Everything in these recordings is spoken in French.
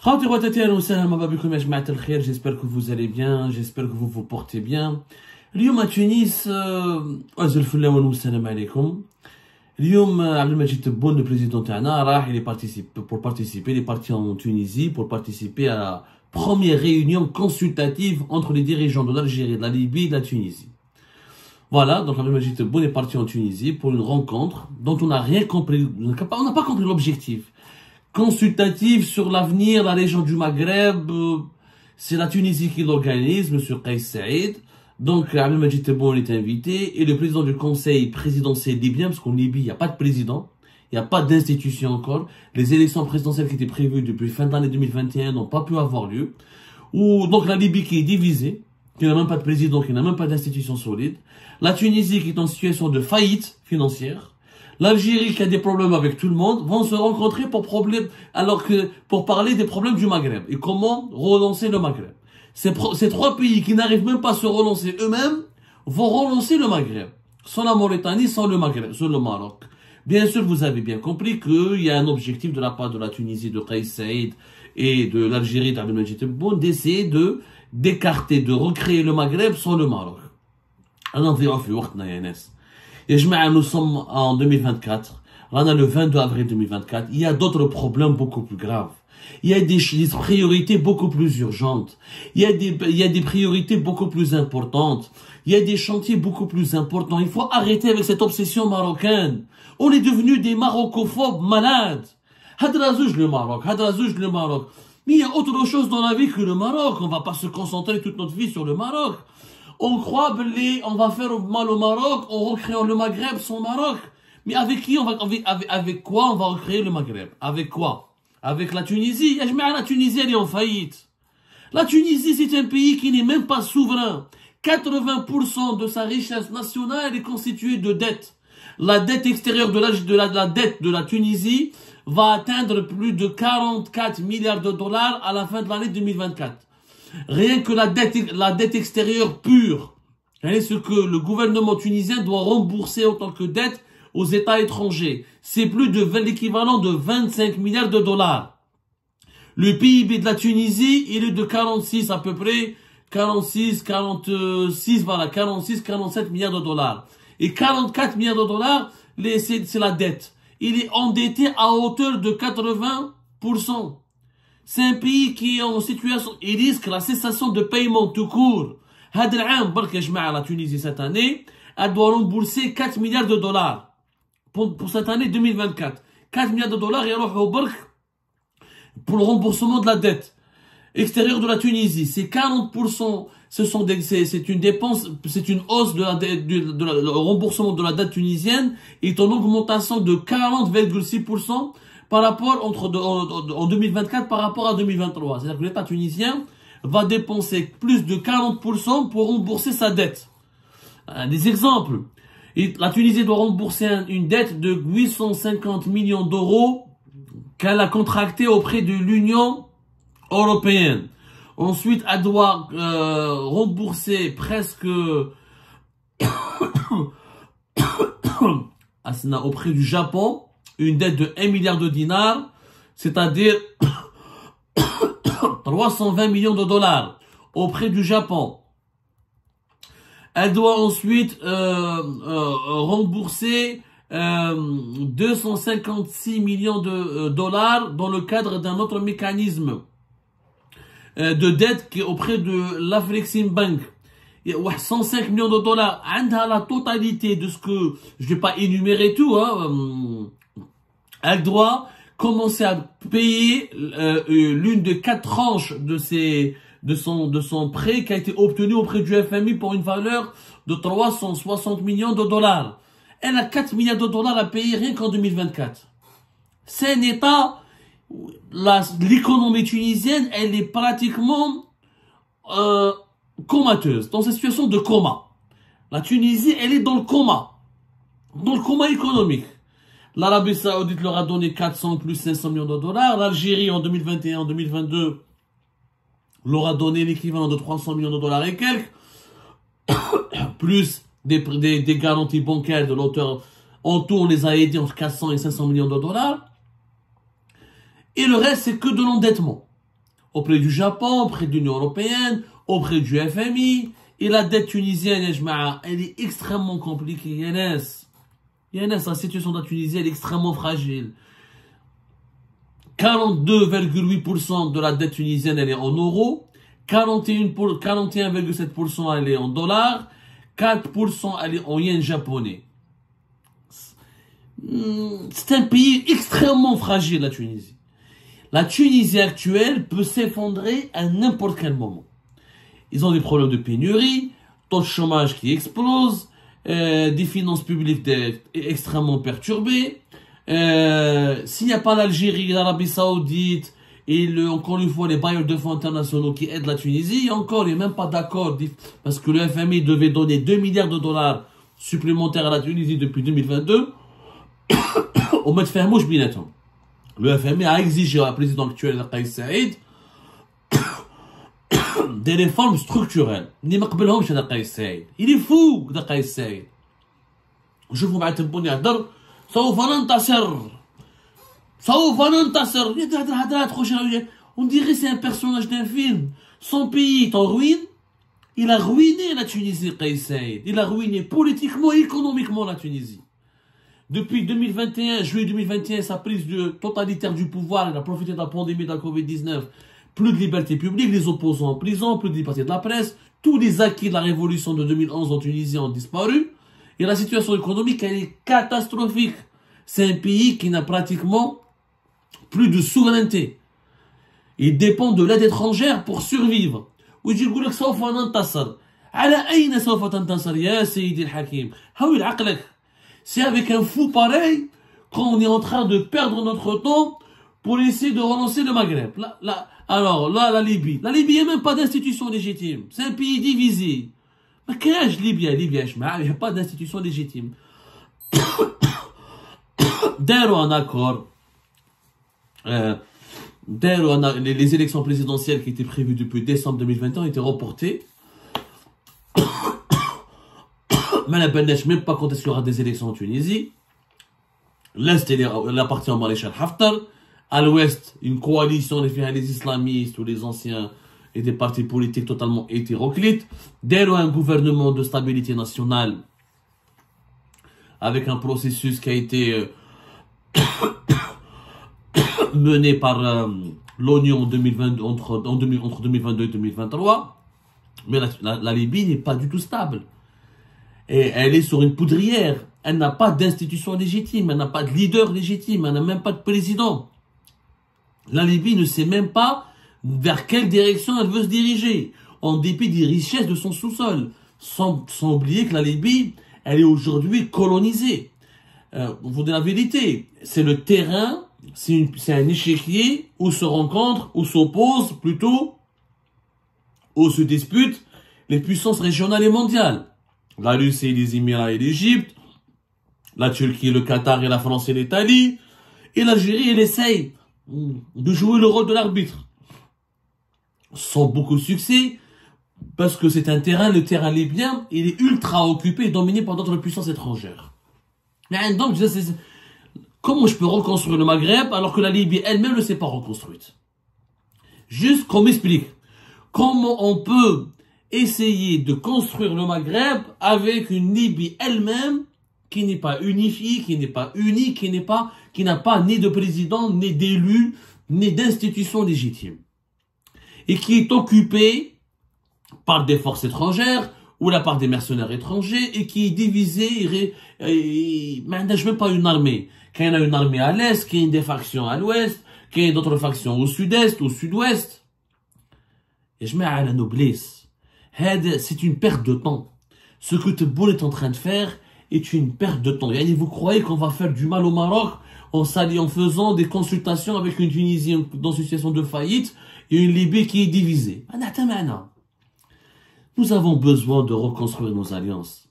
J'espère que vous allez bien, j'espère que vous vous portez bien. اليوم à Tunis, أزلف الله والسلام عليكم. اليوم عبد المجيد تبون le président تاعنا راح il est parti en Tunisie pour participer à la première réunion consultative entre les dirigeants de l'Algérie, de la Libye et de la Tunisie. Voilà, donc Abdel Majid Tebboune est parti en Tunisie pour une rencontre dont on n'a rien compris, on n'a pas compris l'objectif. Consultative sur l'avenir, la région du Maghreb, c'est la Tunisie qui l'organise, M. Kais Saïd. Donc Abdel Majid Tebboune est invité et le président du conseil présidentiel libyen, parce qu'en Libye il n'y a pas de président, il n'y a pas d'institution encore. Les élections présidentielles qui étaient prévues depuis fin de l'année 2021 n'ont pas pu avoir lieu. Donc la Libye qui est divisée, qui n'a même pas de président, qui n'a même pas d'institution solide. La Tunisie qui est en situation de faillite financière. L'Algérie qui a des problèmes avec tout le monde vont se rencontrer pour parler des problèmes du Maghreb et comment relancer le Maghreb. Ces trois pays qui n'arrivent même pas à se relancer eux-mêmes vont relancer le Maghreb. Sans la Mauritanie, sans le Maghreb, sans le Maroc. Bien sûr, vous avez bien compris qu'il y a un objectif de la part de la Tunisie, de Kais Saïd et de l'Algérie, d'Abdel Majid Tebboune, d'essayer d'écarter, de recréer le Maghreb sans le Maroc. Nous sommes en 2024. On a le 22 avril 2024. Il y a d'autres problèmes beaucoup plus graves. Il y a des priorités beaucoup plus urgentes. Il y a des priorités beaucoup plus importantes. Il y a des chantiers beaucoup plus importants. Il faut arrêter avec cette obsession marocaine. On est devenus des marocophobes malades. Hadrazouj le Maroc, Hadrazouj le Maroc. Mais il y a autre chose dans la vie que le Maroc. On va pas se concentrer toute notre vie sur le Maroc. On croit on va faire mal au Maroc en recréant le Maghreb sans Maroc. Mais avec qui avec quoi on va recréer le Maghreb? Avec quoi? Avec la Tunisie? La Tunisie elle est en faillite. La Tunisie c'est un pays qui n'est même pas souverain. 80% de sa richesse nationale est constituée de dettes. La dette extérieure la dette de la Tunisie va atteindre plus de 44 milliards de dollars à la fin de l'année 2024. Rien que la dette extérieure pure, c'est ce que le gouvernement tunisien doit rembourser en tant que dette aux États étrangers. C'est plus de l'équivalent de 25 milliards de dollars. Le PIB de la Tunisie, il est de 46 à peu près, 46, 47 milliards de dollars. Et 44 milliards de dollars, c'est la dette. Il est endetté à hauteur de 80%. C'est un pays qui est en situation, il risque la cessation de paiement tout court. La Tunisie cette année, elle doit rembourser 4 milliards de dollars pour cette année 2024. 4 milliards de dollars pour le remboursement de la dette extérieure de la Tunisie. C'est 40%, c'est une dépense, c'est une hausse le remboursement de la dette tunisienne est en augmentation de 40,6% par rapport en 2024 par rapport à 2023. C'est-à-dire que l'État tunisien va dépenser plus de 40% pour rembourser sa dette. Des exemples. La Tunisie doit rembourser une dette de 850 millions d'euros qu'elle a contractée auprès de l'Union européenne. Ensuite, elle doit rembourser presque auprès du Japon une dette de 1 milliard de dinars, c'est-à-dire 320 millions de dollars auprès du Japon. Elle doit ensuite rembourser 256 millions de dollars dans le cadre d'un autre mécanisme de dette qui est auprès de l'Afreximbank. 105 millions de dollars. La totalité de ce que je vais pas énumérer tout, elle doit commencer à payer l'une de 4 tranches de son prêt qui a été obtenu auprès du FMI pour une valeur de 360 millions de dollars. Elle a 4 milliards de dollars à payer rien qu'en 2024. C'est un État, l'économie tunisienne, elle est pratiquement comateuse, dans cette situation de coma. La Tunisie, elle est dans le coma économique. L'Arabie Saoudite leur a donné 400 plus 500 millions de dollars. L'Algérie en 2021, en 2022, leur a donné l'équivalent de 300 millions de dollars et quelques, plus des garanties bancaires de l'auteur. En tout, on les a aidés entre 400 et 500 millions de dollars. Et le reste, c'est que de l'endettement. auprès du Japon, auprès de l'Union européenne, auprès du FMI. Et la dette tunisienne, elle est extrêmement compliquée. Yanes, la situation de la Tunisie, elle est extrêmement fragile. 42,8% de la dette tunisienne, elle est en euros. 41,7% elle est en dollars. 4% elle est en yens japonais. C'est un pays extrêmement fragile, la Tunisie. La Tunisie actuelle peut s'effondrer à n'importe quel moment. Ils ont des problèmes de pénurie, taux de chômage qui explose, des finances publiques extrêmement perturbées. S'il n'y a pas l'Algérie, l'Arabie Saoudite et encore une fois les bailleurs de fonds internationaux qui aident la Tunisie, encore il n'y a même pas d'accord parce que le FMI devait donner 2 milliards de dollars supplémentaires à la Tunisie depuis 2022. Au mois de fermouche binatom. Le FMI a exigé au président actuel Kais Saïd des réformes structurelles. Il est fou de Kais Saïd. Je vous mets un bon yadar. On dirait que c'est un personnage d'un film. Son pays est en ruine. Il a ruiné la Tunisie, Kais Saïd. Il a ruiné politiquement et économiquement la Tunisie. Depuis 2021, juillet 2021, sa prise totalitaire du pouvoir, il a profité de la pandémie de la Covid-19. Plus de liberté publique, les opposants en prison, plus de liberté de la presse. Tous les acquis de la révolution de 2011 en Tunisie ont disparu. Et la situation économique, elle est catastrophique. C'est un pays qui n'a pratiquement plus de souveraineté. Il dépend de l'aide étrangère pour survivre. ويجي يقول لك سوف ننتصر. على أين سوف تنتصر يا سيدي الحكيم؟ حاول عقلك. C'est avec un fou pareil qu'on est en train de perdre notre temps pour essayer de relancer le Maghreb. Alors là, la Libye. La Libye, il n'y a même pas d'institution légitime. C'est un pays divisé. Mais qu'est-ce que Libye? Il n'y a pas d'institution légitime. D'ailleurs, un accord. Les élections présidentielles qui étaient prévues depuis décembre 2021 ont été reportées. Mais la Benesh, même pas quand est-ce qu'il y aura des élections en Tunisie. L'Est, elle appartient au maréchal Haftar. À l'Ouest, une coalition les islamistes ou les anciens et des partis politiques totalement hétéroclites. Derrière un gouvernement de stabilité nationale avec un processus qui a été mené par l'ONU entre 2022 et 2023. Mais la Libye n'est pas du tout stable. Et elle est sur une poudrière. Elle n'a pas d'institution légitime, elle n'a pas de leader légitime, elle n'a même pas de président. La Libye ne sait même pas vers quelle direction elle veut se diriger, en dépit des richesses de son sous-sol. Sans oublier que la Libye, elle est aujourd'hui colonisée. Vous dites la vérité, c'est le terrain, c'est un échiquier où se rencontrent, où s'opposent plutôt, où se disputent les puissances régionales et mondiales. La Russie, les Émirats et l'Égypte, la Turquie, le Qatar et la France et l'Italie, et l'Algérie, elle essaye de jouer le rôle de l'arbitre. Sans beaucoup de succès, parce que c'est un terrain, le terrain libyen, il est ultra occupé et dominé par d'autres puissances étrangères. Mais donc, comment je peux reconstruire le Maghreb alors que la Libye elle-même ne s'est pas reconstruite? Juste qu'on m'explique. Comment on peut essayer de construire le Maghreb avec une Libye elle-même qui n'est pas unifiée, qui n'est pas unie, qui n'a pas ni de président, ni d'élus, ni d'institutions légitimes. Et qui est occupée par des forces étrangères ou la part des mercenaires étrangers et qui est divisée, même pas une armée. Qu'il y a une armée à l'est, qu'il y a des factions à l'ouest, qu'il y a d'autres factions au sud-est, au sud-ouest. Et je mets à la noblesse. C'est une perte de temps. Ce que Tebboune est en train de faire est une perte de temps. Et vous croyez qu'on va faire du mal au Maroc en faisant des consultations avec une Tunisie dans une situation de faillite et une Libye qui est divisée? Nous avons besoin de reconstruire nos alliances.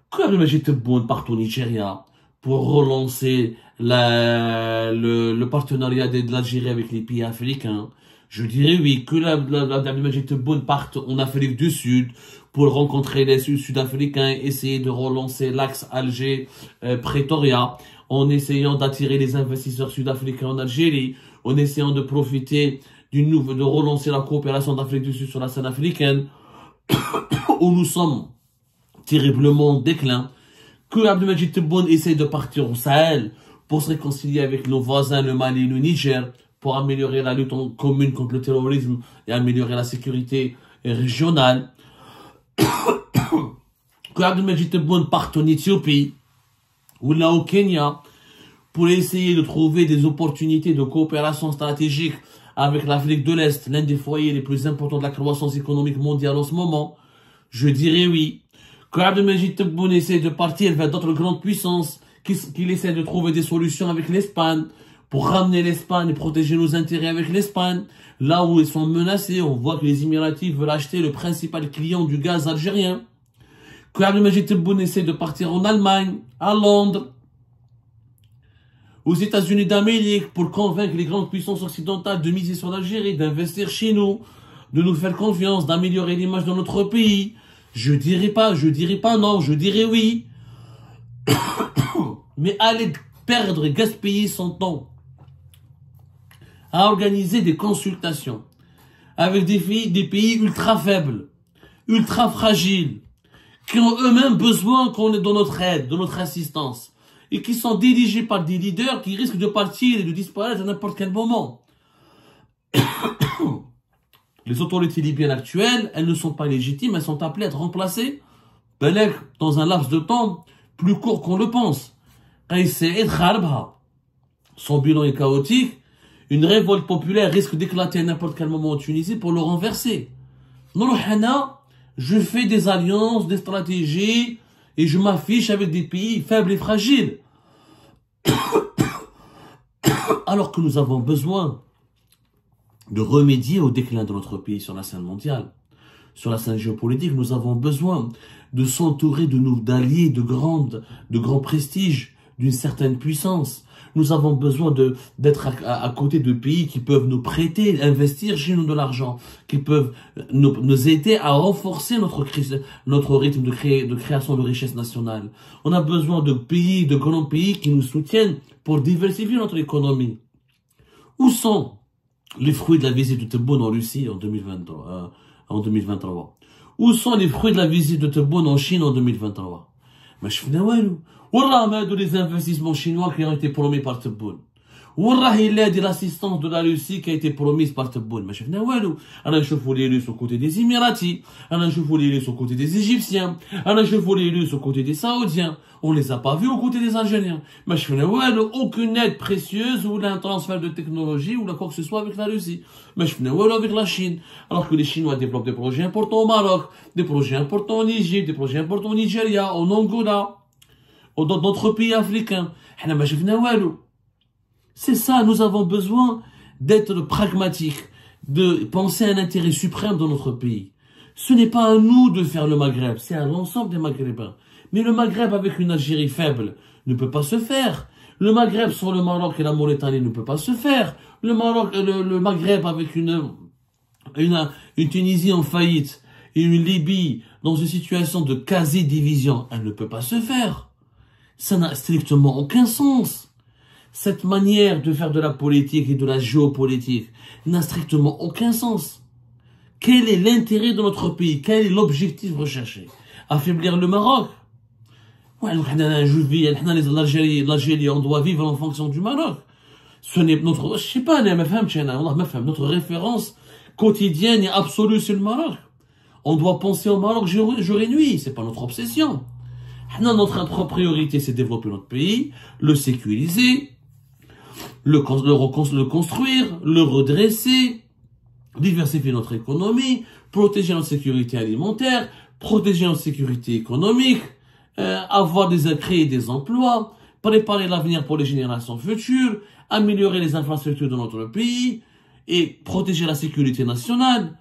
Quand Majid Tebboune part au Nigeria pour relancer le partenariat de l'Algérie avec les pays africains, je dirais oui, que Majid Tebboune parte en Afrique du Sud pour rencontrer les Sud-Africains, essayer de relancer l'axe Alger-Pretoria, en essayant d'attirer les investisseurs sud-africains en Algérie, en essayant de profiter de relancer la coopération d'Afrique du Sud sur la scène africaine, où nous sommes terriblement en déclin, que Abdelmadjid Tebboune essaye de partir au Sahel pour se réconcilier avec nos voisins, le Mali et le Niger, pour améliorer la lutte commune contre le terrorisme et améliorer la sécurité régionale. Que Abdelmadjid Tebboune parte en Éthiopie ou là au Kenya pour essayer de trouver des opportunités de coopération stratégique avec l'Afrique de l'Est, l'un des foyers les plus importants de la croissance économique mondiale en ce moment, je dirais oui. Que Abdelmadjid Tebboune essaie de partir vers d'autres grandes puissances, qu'il essaie de trouver des solutions avec l'Espagne, pour ramener l'Espagne et protéger nos intérêts avec l'Espagne. Là où ils sont menacés, on voit que les Émiratis veulent acheter le principal client du gaz algérien. Que Abdelmadjid Tebboune essaie de partir en Allemagne, à Londres, aux États-Unis d'Amérique, pour convaincre les grandes puissances occidentales de miser sur l'Algérie, d'investir chez nous, de nous faire confiance, d'améliorer l'image de notre pays. Je dirais pas non, je dirais oui. Mais aller perdre et gaspiller son temps à organiser des consultations avec des pays ultra faibles, ultra fragiles, qui ont eux-mêmes besoin qu'on ait de notre aide, de notre assistance, et qui sont dirigés par des leaders qui risquent de partir et de disparaître à n'importe quel moment. Les autorités libyennes actuelles, elles ne sont pas légitimes, elles sont appelées à être remplacées dans un laps de temps plus court qu'on le pense. Son bilan est chaotique, une révolte populaire risque d'éclater à n'importe quel moment en Tunisie pour le renverser. Je fais des alliances, des stratégies, et je m'affiche avec des pays faibles et fragiles. Alors que nous avons besoin de remédier au déclin de notre pays sur la scène mondiale, sur la scène géopolitique, nous avons besoin de s'entourer d'alliés de grand prestige, d'une certaine puissance. Nous avons besoin d'être à côté de pays qui peuvent nous prêter, investir chez nous de l'argent, qui peuvent nous aider à renforcer notre rythme de création de richesse nationale. On a besoin de grands pays qui nous soutiennent pour diversifier notre économie. Où sont les fruits de la visite de Tebboune en Russie en 2023? Où sont les fruits de la visite de Tebboune en Chine en 2023? Mais je fais les investissements chinois qui ont été promis par Tebboune. Il a dit l'assistance de la Russie qui a été promise par Tebboune. Mais je fais les Russes aux côtés des Émiratis, les Russes aux côtés des Égyptiens, les Russes aux côtés des Saoudiens. On les a pas vus aux côtés des Algériens. Mais je fais aucune aide précieuse ou un transfert de technologie ou quoi que ce soit avec la Russie. Mais je fais avec la Chine. Alors que les Chinois développent des projets importants au Maroc, des projets importants en Égypte, des projets importants au Nigeria, en Angola, ou dans d'autres pays africains. C'est ça, nous avons besoin d'être pragmatiques, de penser à un intérêt suprême dans notre pays. Ce n'est pas à nous de faire le Maghreb, c'est à l'ensemble des Maghrébins. Mais le Maghreb avec une Algérie faible ne peut pas se faire. Le Maghreb sans le Maroc et la Mauritanie ne peut pas se faire. Le Maghreb avec une Tunisie en faillite et une Libye dans une situation de quasi-division, elle ne peut pas se faire. Ça n'a strictement aucun sens. Cette manière de faire de la politique et de la géopolitique n'a strictement aucun sens. Quel est l'intérêt de notre pays? Quel est l'objectif recherché? Affaiblir le Maroc? L'Algérie, on doit vivre en fonction du Maroc. Ce n'est notre, je sais pas, notre référence quotidienne et absolue sur le Maroc. On doit penser au Maroc jour et nuit, c'est pas notre obsession. Notre priorité, c'est développer notre pays, le sécuriser, le construire, le redresser, diversifier notre économie, protéger notre sécurité alimentaire, protéger notre sécurité économique, créer des emplois, préparer l'avenir pour les générations futures, améliorer les infrastructures de notre pays et protéger la sécurité nationale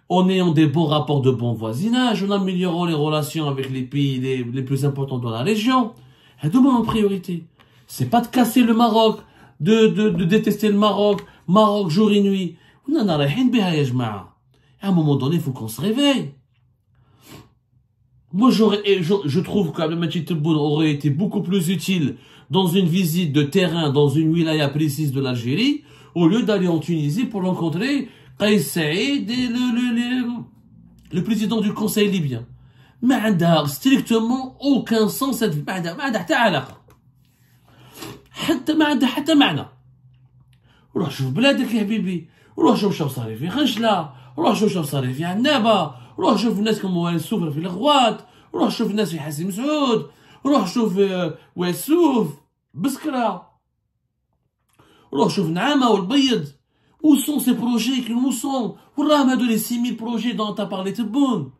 en ayant des bons rapports de bon voisinage, en améliorant les relations avec les pays les plus importants dans la région. Et de en priorité. C'est pas de casser le Maroc, de détester le Maroc jour et nuit. À un moment donné, il faut qu'on se réveille. Moi, je trouve qu'Abdelmadjid Tebboune aurait été beaucoup plus utile dans une visite de terrain, dans une wilaya précise de l'Algérie, au lieu d'aller en Tunisie pour rencontrer Kais Saïd et le président du conseil libyen. ما عندها strictement aucun sens cette ما عندها حتى علاقة. حتى ما عندها حتى معنى. روح شوف بلادك يا حبيبي، روح شوف شو صار في خنشلة، روح شوف شو صار في عنابة، روح شوف الناس كم واسوف في الغوات، روح شوف الناس في حسين مسعود، روح شوف واسوف بسكرة، روح شوف نعامة والبيض. Où sont ces projets qui nous sont؟ وراهم هادو les 6000 projets dont t'as parlé تبون.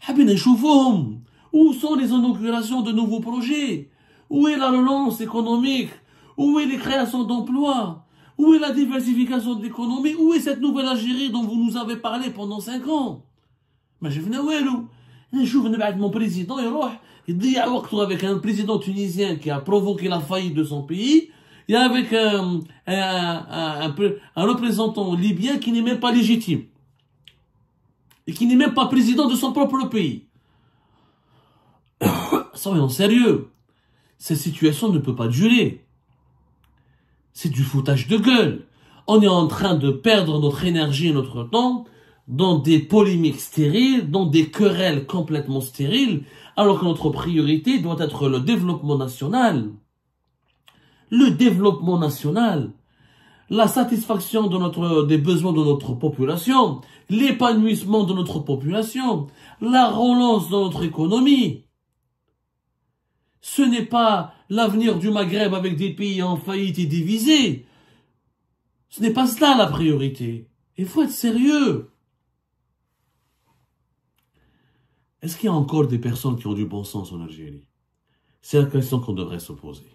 حابين نشوفوهم. Où sont les inaugurations de nouveaux projets? Où est la relance économique? Où est les créations d'emplois? Où est la diversification de l'économie? Où est cette nouvelle Algérie dont vous nous avez parlé pendant 5 ans? ما شفنا والو. نشوف نبعث mon président يروح يضيع وقته avec un président tunisien qui a provoqué la faillite de son pays et avec un représentant libyen qui n'est même pas légitime et qui n'est même pas président de son propre pays. Soyons sérieux. Cette situation ne peut pas durer. C'est du foutage de gueule. On est en train de perdre notre énergie et notre temps dans des polémiques stériles, dans des querelles complètement stériles, alors que notre priorité doit être le développement national. Le développement national, la satisfaction des besoins de notre population, l'épanouissement de notre population, la relance de notre économie. Ce n'est pas l'avenir du Maghreb avec des pays en faillite et divisés. Ce n'est pas cela la priorité. Il faut être sérieux. Est-ce qu'il y a encore des personnes qui ont du bon sens en Algérie? C'est la question qu'on devrait se poser.